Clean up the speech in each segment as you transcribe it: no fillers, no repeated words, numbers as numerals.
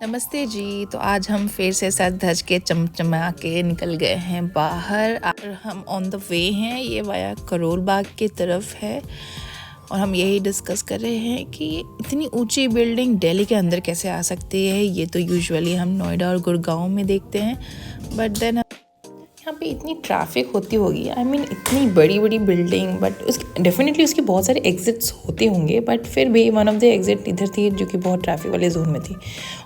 नमस्ते जी। तो आज हम फिर से सज धज के चमचमा के निकल गए हैं बाहर और हम ऑन द वे हैं। ये वाया करोल बाग की तरफ है और हम यही डिस्कस कर रहे हैं कि इतनी ऊंची बिल्डिंग दिल्ली के अंदर कैसे आ सकती है। ये तो यूजुअली हम नोएडा और गुड़गांव में देखते हैं, बट देन यहाँ पे इतनी ट्रैफिक होती होगी। आई मीन इतनी बड़ी बड़ी बिल्डिंग, बट उसकी डेफिनेटली उसके बहुत सारे एग्जिट्स होते होंगे, बट फिर भी वन ऑफ द एग्जिट इधर थी जो कि बहुत ट्रैफिक वाले जोन में थी।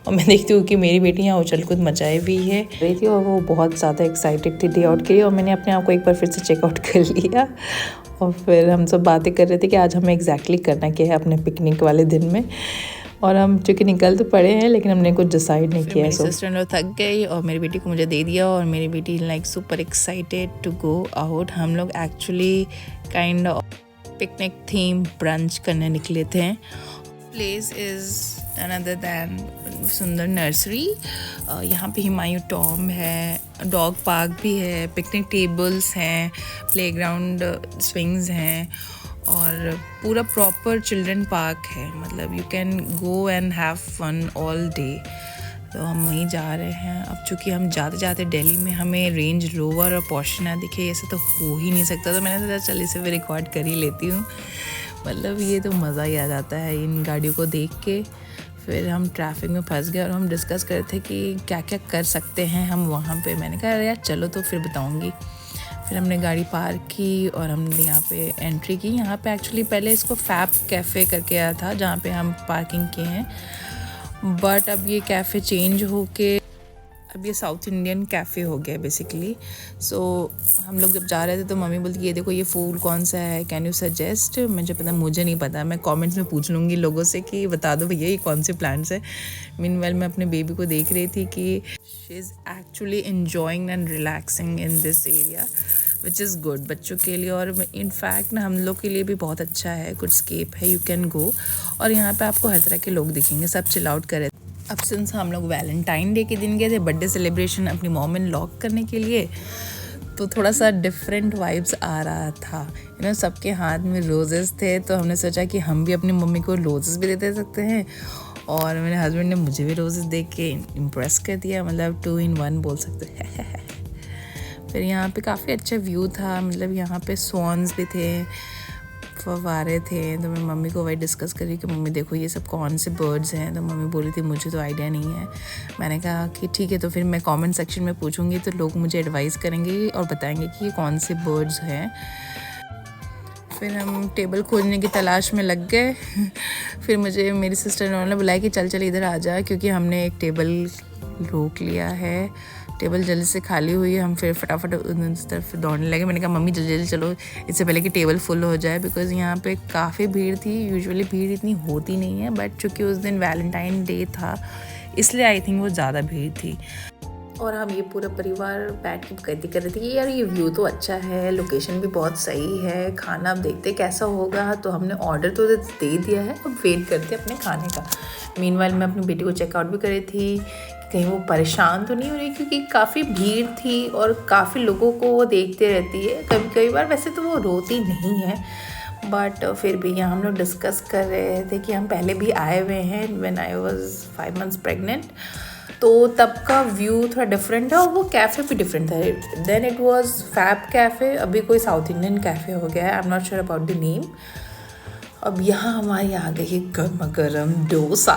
और मैं देखती हूँ कि मेरी बेटी यहाँ उछल कूद मचाए भी है रही थी और वो बहुत ज़्यादा एक्साइटेड थी डे आउट के लिए। और मैंने अपने आप को एक बार फिर से चेकआउट कर लिया और फिर हम सब बातें कर रहे थे कि आज हमें एग्जैक्टली करना क्या है अपने पिकनिक वाले दिन में। और हम चूँकि निकल तो पड़े हैं लेकिन हमने कुछ डिसाइड नहीं किया। मेरी सिस्टर इन लॉ थक गई और मेरी बेटी को मुझे दे दिया और मेरी बेटी like super excited to go out. हम लोग actually kind of picnic theme brunch करने निकले थे। Place is another than Sunder nursery. यहाँ पे हुमायूं टॉम है, डॉग पार्क भी है, पिकनिक टेबल्स हैं, प्लेग्राउंड स्विंग्स हैं और पूरा प्रॉपर चिल्ड्रन पार्क है। मतलब you can go and have fun all day. तो हम वहीं जा रहे हैं। अब चूँकि हम जाते जाते दिल्ली में हमें रेंज रोवर और पोर्शे ना दिखे, ऐसा तो हो ही नहीं सकता। तो मैंने सोचा चल इसे भी रिकॉर्ड कर ही लेती हूँ। मतलब ये तो मज़ा ही आ जाता है इन गाड़ियों को देख के। फिर हम ट्रैफिक में फंस गए और हम डिस्कस कर रहे थे कि क्या क्या कर सकते हैं हम वहाँ पे। मैंने कहा यार चलो तो फिर बताऊँगी। फिर हमने गाड़ी पार्क की और हमने यहाँ पे एंट्री की। यहाँ पे एक्चुअली पहले इसको फैब कैफ़े करके आया था जहाँ पे हम पार्किंग किए हैं, बट अब ये कैफ़े चेंज हो के अब ये साउथ इंडियन कैफ़े हो गया बेसिकली। सो हम लोग जब जा रहे थे तो मम्मी बोलती ये देखो ये फूल कौन सा है, कैन यू सजेस्ट। मुझे नहीं पता, मैं कमेंट्स में पूछ लूँगी लोगों से कि बता दो भैया ये कौन से प्लांट्स है। मीनवाइल मैं अपने बेबी को देख रही थी कि she is actually enjoying and relaxing in this area, which is good बच्चों के लिए। और इनफैक्ट ना हम लोग के लिए भी बहुत अच्छा है, गुड स्केप है, यू कैन गो। और यहाँ पे आपको हर तरह के लोग दिखेंगे, सब चिल आउट करे। अब सिंस हम लोग वैलेंटाइन डे के दिन गए थे बर्थडे सेलिब्रेशन अपनी मॉम इन लॉक करने के लिए, तो थोड़ा सा डिफरेंट वाइब्स आ रहा था। सबके हाथ में रोजेस थे, तो हमने सोचा कि हम भी अपनी मम्मी को रोजेस भी दे सकते हैं। और मेरे हस्बैंड ने मुझे भी रोजेस दे के इम्प्रेस कर दिया, मतलब 2 in 1 बोल सकते हैं। फिर यहाँ पे काफ़ी अच्छा व्यू था, मतलब यहाँ पे स्वॉन्स भी थे, फव्वारे थे। तो मैं मम्मी को वही डिस्कस करी कि मम्मी देखो ये सब कौन से बर्ड्स हैं। तो मम्मी बोली थी मुझे तो आइडिया नहीं है। मैंने कहा कि ठीक है, तो फिर मैं कमेंट सेक्शन में पूछूंगी तो लोग मुझे एडवाइस करेंगे और बताएंगे कि ये कौन से बर्ड्स हैं। फिर हम टेबल खोजने की तलाश में लग गए। फिर मुझे मेरी सिस्टर ने बुलाया कि चल इधर आ जा, क्योंकि हमने एक टेबल रोक लिया है। टेबल जल्दी से खाली हुई है, हम फिर फटाफट उस तरफ दौड़ने लगे। मैंने कहा मम्मी जल्दी जल्दी चलो इससे पहले कि टेबल फुल हो जाए, बिकॉज़ यहाँ पे काफ़ी भीड़ थी। यूजुअली भीड़ इतनी होती नहीं है, बट चूँकि उस दिन वैलेंटाइन डे था इसलिए आई थिंक वो ज़्यादा भीड़ थी। और हम ये पूरा परिवार बैठ के कहती कर रहे थे कि यार ये व्यू तो अच्छा है, लोकेशन भी बहुत सही है, खाना अब देखते कैसा होगा। तो हमने ऑर्डर तो दे दिया है, अब वेट करते अपने खाने का। मीनवाइल मैं अपनी बेटी को चेकआउट भी कर रही थी कहीं वो परेशान तो नहीं हो रही, क्योंकि काफ़ी भीड़ थी और काफ़ी लोगों को वो देखते रहती है। कई बार वैसे तो वो रोती नहीं है, बट फिर भी यहाँ हम लोग डिस्कस कर रहे थे कि हम पहले भी आए हुए हैं when I was 5 months pregnant, तो तब का व्यू थोड़ा डिफरेंट है और वो कैफ़े भी डिफरेंट था। Then it was fab cafe, अभी कोई साउथ इंडियन कैफ़े हो गया है, I am not sure about the name. अब यहाँ हमारे आ गई गर्मा गर्म डोसा।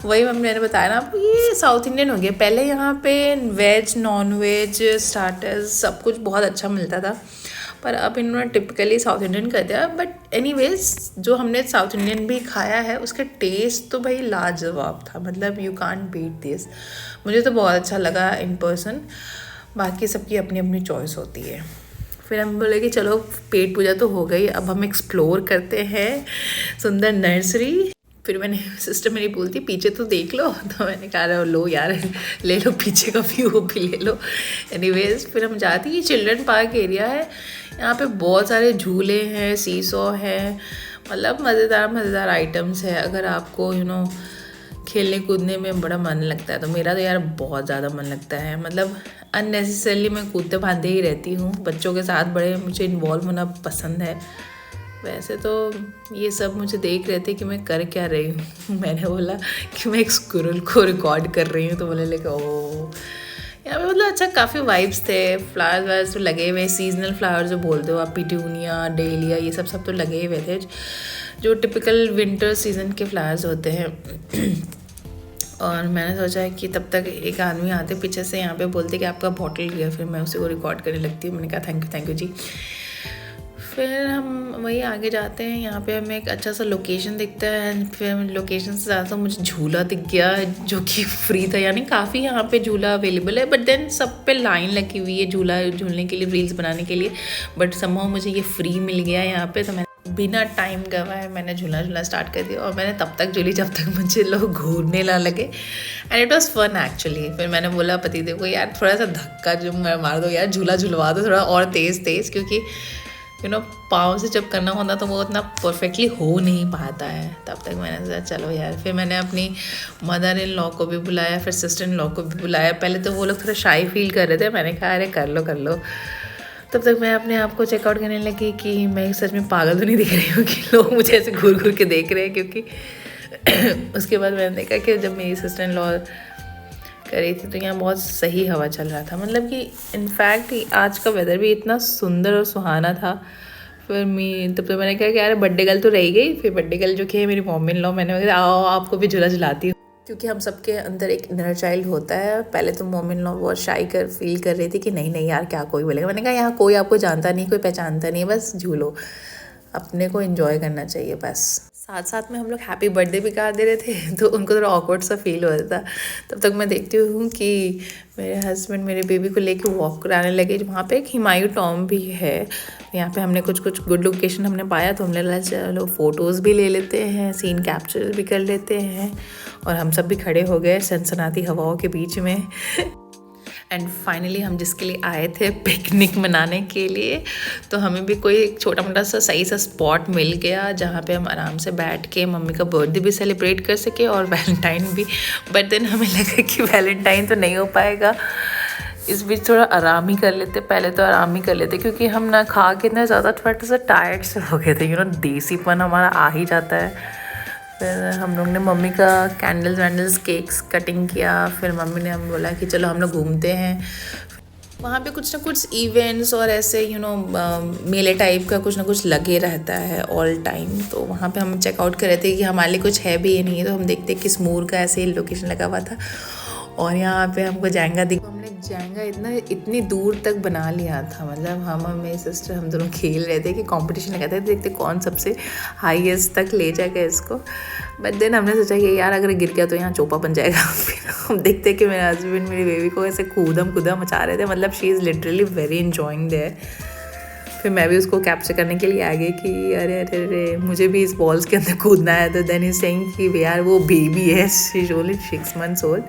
वही मैंने बताया ना आपको, ये साउथ इंडियन हो गया। पहले यहाँ पे वेज नॉन वेज स्टार्टर्स सब कुछ बहुत अच्छा मिलता था, पर अब इन्होंने टिपिकली साउथ इंडियन कर दिया। बट एनीवेज जो हमने साउथ इंडियन भी खाया है उसका टेस्ट तो भाई लाजवाब था, मतलब यू कांट बीट दिस। मुझे तो बहुत अच्छा लगा इन पर्सन, बाकी सबकी अपनी अपनी चॉइस होती है। फिर हम बोले कि चलो पेट पूजा तो हो गई, अब हम एक्सप्लोर करते हैं सुंदर नर्सरी। फिर मैंने सिस्टर मेरी बोलती पीछे तो देख लो, तो मैंने कहा लो यार ले लो पीछे का व्यू भी ले लो। एनीवेज फिर हम जाते ही चिल्ड्रन पार्क एरिया है, यहाँ पे बहुत सारे झूले हैं, सीसॉ है, मतलब मज़ेदार आइटम्स है। अगर आपको खेलने कूदने में बड़ा मन लगता है, तो मेरा तो यार बहुत ज़्यादा मन लगता है। मतलब अननेसेसरली मैं कूदते भागते ही रहती हूँ बच्चों के साथ, बड़े मुझे इन्वॉल्व होना पसंद है। वैसे तो ये सब मुझे देख रहे थे कि मैं कर क्या रही हूँ। मैंने बोला कि मैं एक स्क्विरल को रिकॉर्ड कर रही हूँ, तो बोले लेके ओ यहाँ पे मतलब अच्छा काफ़ी वाइब्स थे। फ्लावर्स वावर्स तो लगे हुए, सीजनल फ्लावर्स जो बोलते हो आप, पिटूनिया, डेलिया, ये सब तो लगे हुए थे, जो टिपिकल विंटर सीजन के फ्लावर्स होते हैं। और मैंने सोचा कि तब तक एक आदमी आते पीछे से यहाँ पे बोलते कि आपका बॉटल गया, फिर मैं उसी को रिकॉर्ड करने लगती हूँ। मैंने कहा थैंक यू जी। फिर हम वही आगे जाते हैं, यहाँ पे हमें एक अच्छा सा लोकेशन दिखता है। फिर लोकेशन से ज़्यादा मुझे झूला दिख गया जो कि फ्री था, यानी काफ़ी यहाँ पे झूला अवेलेबल है, बट देन सब पे लाइन लगी हुई है झूला झूलने के लिए, रील्स बनाने के लिए। बट समहाउ मुझे ये फ्री मिल गया यहाँ पे, तो मैंने बिना टाइम गवाए मैंने झूला स्टार्ट कर दिया। और मैंने तब तक झूली जब तक मुझे लोग घूरने ना लगे, and it was fun actually. फिर मैंने बोला पतिदेव को, यार थोड़ा सा धक्का जो मार दो यार, झूला झुलवा दो थोड़ा और तेज़, क्योंकि पाँव से जब करना होता तो वो उतना परफेक्टली हो नहीं पाता है। तब तक मैंने सोचा चलो यार। फिर मैंने अपनी मदर इन लॉ को भी बुलाया, फिर सिस्टर इन लॉ को भी बुलाया। पहले तो वो लोग थोड़ा शाई फील कर रहे थे, मैंने कहा अरे कर लो। तब तक मैं अपने आप को चेकआउट करने लगी कि मैं सच में पागल तो नहीं दिख रही हूँ कि लोग मुझे ऐसे घूर के देख रहे हैं, क्योंकि उसके बाद मैंने देखा कि जब मेरी सिस्टर इन लॉ कर रही थी तो यहाँ बहुत सही हवा चल रहा था, मतलब कि इनफैक्ट आज का वेदर भी इतना सुंदर और सुहाना था। फिर तब तो मैंने कहा कि यार बर्थडे गर्ल तो रह गई। फिर बर्थडे गर्ल जो कि है मेरी मम्मी इन लॉ, मैंने कहा आओ आपको भी झूला झुलाती हूँ, क्योंकि हम सबके अंदर एक इनर चाइल्ड होता है। पहले तो मम्मी इन लॉ बहुत शाई फील कर रही थी कि नहीं यार क्या कोई बोलेगा। मैंने कहा यहाँ कोई आपको जानता नहीं, कोई पहचानता नहीं, बस झूलो, अपने को एंजॉय करना चाहिए बस। साथ में हम लोग हैप्पी बर्थडे भी गा दे रहे थे, तो उनको थोड़ा ऑकवर्ड सा फील हो रहा था। तब तक मैं देखती हूँ कि मेरे हस्बैंड मेरे बेबी को लेके वॉक कराने लगे। वहाँ पे एक हिमायू टॉम भी है। यहाँ पे हमने कुछ गुड लोकेशन हमने पाया, तो हमने चलो फ़ोटोज़ भी ले लेते हैं, सीन कैप्चर भी कर लेते हैं। और हम सब भी खड़े हो गए सनसनाती हवाओं के बीच में। एंड फाइनली हम जिसके लिए आए थे पिकनिक मनाने के लिए, तो हमें भी कोई एक छोटा मोटा सा सही सा स्पॉट मिल गया जहाँ पे हम आराम से बैठ के मम्मी का बर्थडे भी सेलिब्रेट कर सके और वैलेंटाइन भी। बट देन हमें लगा कि वैलेंटाइन तो नहीं हो पाएगा, इस बीच थोड़ा आराम ही कर लेते। पहले तो आराम ही कर लेते, क्योंकि हम ना खा के इतना ज़्यादा थोड़ा सा टायर्ड से हो गए थे। देसीपन हमारा आ ही जाता है। फिर हम लोग ने मम्मी का कैंडल्स केक्स कटिंग किया। फिर मम्मी ने हमें बोला कि चलो हम लोग घूमते हैं। वहाँ पे कुछ ना कुछ इवेंट्स और ऐसे मेले टाइप का कुछ ना कुछ लगे रहता है ऑल टाइम। तो वहाँ पे हम चेकआउट कर रहे थे कि हमारे लिए कुछ है भी ये नहीं है। तो हम देखते कि स्मूर का ऐसे ही लोकेशन लगा हुआ था, और यहाँ पे हमको जाएंगा दिखा। हमने जाएंगा इतनी दूर तक बना लिया था, मतलब हम और मेरी सिस्टर हम दोनों खेल रहे थे कि कंपटीशन लगाते थे, देखते कौन सबसे हाईएस्ट तक ले जाएगा इसको। बट देन हमने सोचा कि यार अगर गिर गया तो यहाँ चोपा बन जाएगा। फिर हम देखते कि मेरे हस्बैंड मेरी बेबी को ऐसे कूदम मचा रहे थे, मतलब she is literally very enjoying there. फिर मैं भी उसको कैप्चर करने के लिए आ गई कि अरे मुझे भी इस बॉल्स के अंदर कूदना है। तो देन इज सेइंग कि यार वो बेबी है, she is only 6 months old.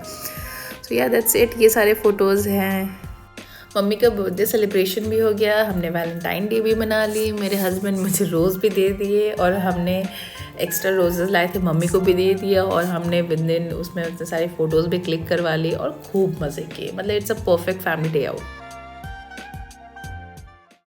So yeah that's it. ये सारे फ़ोटोज़ हैं। मम्मी का बर्थडे सेलिब्रेशन भी हो गया, हमने वैलेंटाइन डे भी मना ली। मेरे हस्बैंड मुझे रोज़ भी दे दिए, और हमने एक्स्ट्रा रोजेस लाए थे, मम्मी को भी दे दिया। और हमने विद इन उसमें सारी फ़ोटोज़ भी क्लिक करवा ली और खूब मज़े किए। मतलब it's a perfect family day out.